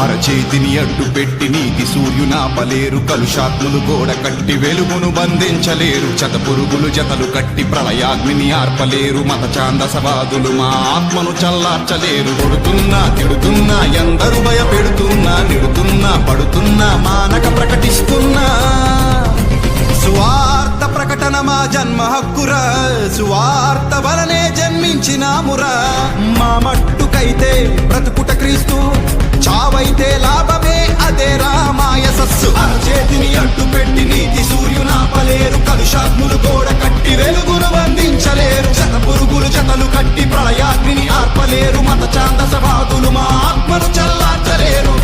అరచేతిని అడ్డు పెట్టి నీతి సూర్యునాపలేరు, కలుషాత్ములు గోడ కట్టి వెలుగును బంధించలేరు, చతపురుగులు జతలు కట్టి ప్రళయాగ్నిని ఆర్పలేరు, మత ఛాందసవాదులు మా ఆత్మను చల్లార్చలేరు. కొడుతున్నా తిడుతున్నా ఎందరు భయపెడుతున్నా, నిడుతున్నా పడుతున్నా మానక ప్రకటిస్తున్నా, సువార్త ప్రకటన మా జన్మ హక్కురా, సువార్త వలనే జన్మించినామురా. మా మట్టుకైతే బ్రతుకుట క్రీస్తు, చావైతే లాభమే అదేరా మా యశస్సు. అరచేతిని అడ్డు పెట్టి నీతి సూర్యునాపలేరు, కలుషాత్ములు గోడ కట్టి వెలుగును బంధించలేరు, పురుగులు జతలు కట్టి ప్రళయాగ్నిని ఆర్పలేరు, మత ఛాందసవాదులు మా ఆత్మను చల్లా